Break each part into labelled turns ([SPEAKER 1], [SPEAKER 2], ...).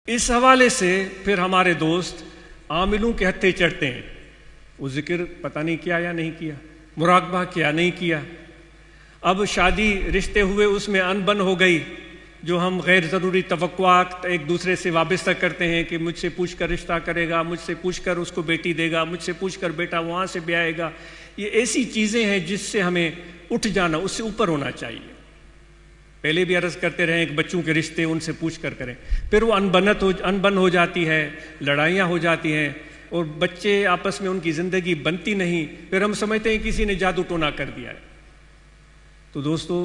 [SPEAKER 1] اس حوالے سے پھر ہمارے دوست عاملوں کے ہتھے چڑھتے ہیں، وہ ذکر پتہ نہیں کیا یا نہیں کیا، مراقبہ کیا نہیں کیا، اب شادی رشتے ہوئے اس میں انبن ہو گئی، جو ہم غیر ضروری توقعات ایک دوسرے سے وابستہ کرتے ہیں کہ مجھ سے پوچھ کر رشتہ کرے گا، مجھ سے پوچھ کر اس کو بیٹی دے گا، مجھ سے پوچھ کر بیٹا وہاں سے بھی آئے گا، یہ ایسی چیزیں ہیں جس سے ہمیں اٹھ جانا، اس سے اوپر ہونا چاہیے۔ پہلے بھی عرض کرتے رہے کہ بچوں کے رشتے ان سے پوچھ کر کریں، پھر وہ انبن ہو جاتی ہے، لڑائیاں ہو جاتی ہیں اور بچے آپس میں ان کی زندگی بنتی نہیں، پھر ہم سمجھتے ہیں کسی نے جادو ٹونا کر دیا ہے۔ تو دوستو،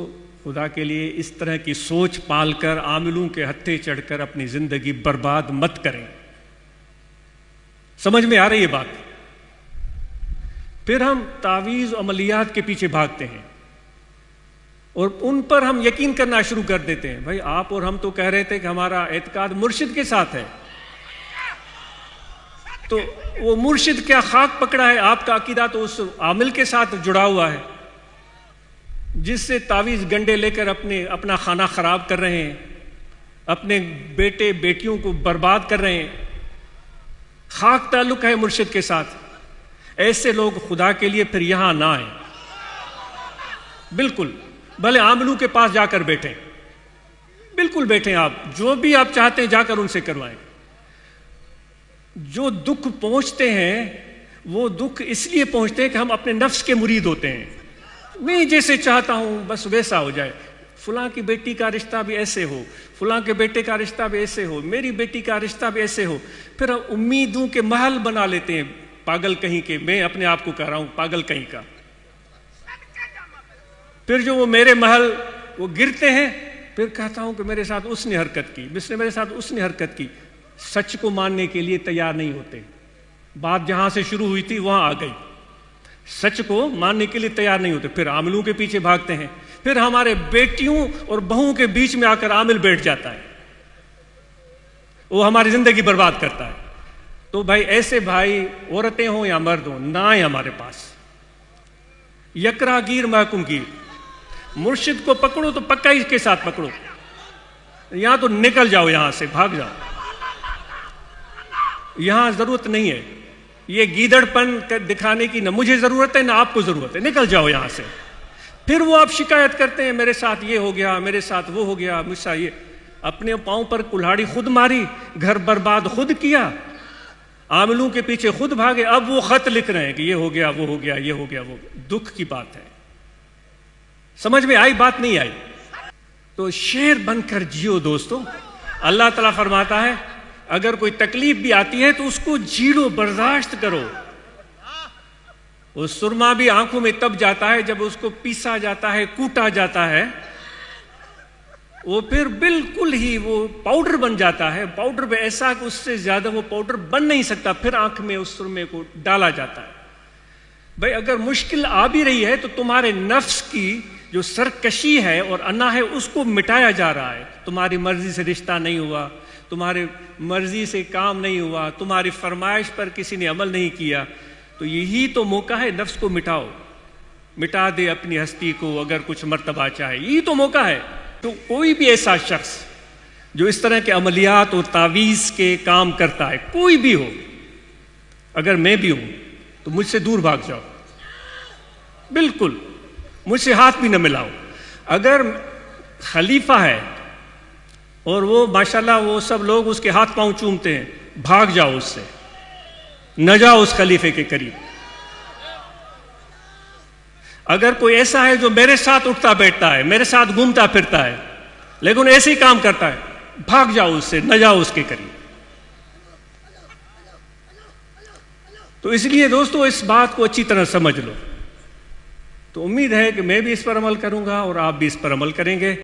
[SPEAKER 1] خدا کے لیے اس طرح کی سوچ پال کر عاملوں کے ہتھے چڑھ کر اپنی زندگی برباد مت کریں۔ سمجھ میں آ رہی ہے بات؟ پھر ہم تعویذ عملیات کے پیچھے بھاگتے ہیں اور ان پر ہم یقین کرنا شروع کر دیتے ہیں۔ بھائی آپ اور ہم تو کہہ رہے تھے کہ ہمارا اعتقاد مرشد کے ساتھ ہے، تو وہ مرشد کیا خاک پکڑا ہے؟ آپ کا عقیدہ تو اس عامل کے ساتھ جڑا ہوا ہے جس سے تعویذ گنڈے لے کر اپنا خانہ خراب کر رہے ہیں، اپنے بیٹے بیٹیوں کو برباد کر رہے ہیں۔ خاک تعلق ہے مرشد کے ساتھ۔ ایسے لوگ خدا کے لیے پھر یہاں نہ آئیں، بالکل، بھلے عاملوں کے پاس جا کر بیٹھیں، بالکل بیٹھیں، آپ جو بھی آپ چاہتے ہیں جا کر ان سے کروائیں۔ جو دکھ پہنچتے ہیں وہ دکھ اس لیے پہنچتے ہیں کہ ہم اپنے نفس کے مرید ہوتے ہیں، میں جیسے چاہتا ہوں بس ویسا ہو جائے، فلاں کی بیٹی کا رشتہ بھی ایسے ہو، فلاں کے بیٹے کا رشتہ بھی ایسے ہو، میری بیٹی کا رشتہ بھی ایسے ہو، پھر ہم امیدوں کے محل بنا لیتے ہیں، پاگل کہیں کے، میں اپنے آپ کو کہہ رہا ہوں پاگل کہیں کا۔ پھر جو وہ میرے محل وہ گرتے ہیں، پھر کہتا ہوں کہ میرے ساتھ اس نے حرکت کی، میرے ساتھ اس نے حرکت کی، سچ کو ماننے کے لیے تیار نہیں ہوتے۔ بات جہاں سے شروع ہوئی تھی وہاں آ گئی، سچ کو ماننے کے لیے تیار نہیں ہوتے، پھر عاملوں کے پیچھے بھاگتے ہیں، پھر ہمارے بیٹیوں اور بہوؤں کے بیچ میں آ کر عامل بیٹھ جاتا ہے، وہ ہماری زندگی برباد کرتا ہے۔ تو بھائی ایسے بھائی، عورتیں ہوں یا مرد ہوں، نہ آئیں ہمارے پاس۔ یکرا گیر محکوم گیر، مرشد کو پکڑو تو پکا اس کے ساتھ پکڑو، یہاں تو نکل جاؤ، یہاں سے بھاگ جاؤ، یہاں ضرورت نہیں ہے یہ گیدڑ پن دکھانے کی، نہ مجھے ضرورت ہے نہ آپ کو ضرورت ہے، نکل جاؤ یہاں سے۔ پھر وہ آپ شکایت کرتے ہیں میرے ساتھ یہ ہو گیا، میرے ساتھ وہ ہو گیا، مجھ سے یہ، اپنے پاؤں پر کلہاڑی خود ماری، گھر برباد خود کیا، عاملوں کے پیچھے خود بھاگے، اب وہ خط لکھ رہے ہیں کہ یہ ہو گیا، وہ ہو گیا، یہ ہو گیا، وہ دکھ کی بات ہے۔ سمجھ میں آئی بات نہیں آئی؟ تو شیر بن کر جیو دوستو۔ اللہ تعالیٰ فرماتا ہے اگر کوئی تکلیف بھی آتی ہے تو اس کو جھیلو، برداشت کرو۔ وہ سرما بھی آنکھوں میں تب جاتا ہے جب اس کو پیسا جاتا ہے، کوٹا جاتا ہے، وہ پھر بالکل ہی وہ پاؤڈر بن جاتا ہے، پاؤڈر میں ایسا کہ اس سے زیادہ وہ پاؤڈر بن نہیں سکتا، پھر آنکھ میں اس سرمے کو ڈالا جاتا ہے۔ بھائی اگر مشکل آ بھی رہی ہے تو تمہارے نفس کی جو سرکشی ہے اور انا ہے اس کو مٹایا جا رہا ہے۔ تمہاری مرضی سے رشتہ نہیں ہوا، تمہاری مرضی سے کام نہیں ہوا، تمہاری فرمائش پر کسی نے عمل نہیں کیا، تو یہی تو موقع ہے، نفس کو مٹاؤ، مٹا دے اپنی ہستی کو اگر کچھ مرتبہ چاہے، یہی تو موقع ہے۔ تو کوئی بھی ایسا شخص جو اس طرح کے عملیات اور تعویذ کے کام کرتا ہے، کوئی بھی ہو، اگر میں بھی ہوں تو مجھ سے دور بھاگ جاؤ، بالکل مجھ سے ہاتھ بھی نہ ملاؤ۔ اگر خلیفہ ہے اور وہ ماشاءاللہ وہ سب لوگ اس کے ہاتھ پاؤں چومتے ہیں، بھاگ جاؤ اس سے، نہ جاؤ اس خلیفے کے قریب۔ اگر کوئی ایسا ہے جو میرے ساتھ اٹھتا بیٹھتا ہے، میرے ساتھ گھومتا پھرتا ہے لیکن ایسے ہی کام کرتا ہے، بھاگ جاؤ اس سے، نہ جاؤ اس کے قریب۔ تو اس لیے دوستو اس بات کو اچھی طرح سمجھ لو۔ تو امید ہے کہ میں بھی اس پر عمل کروں گا اور آپ بھی اس پر عمل کریں گے۔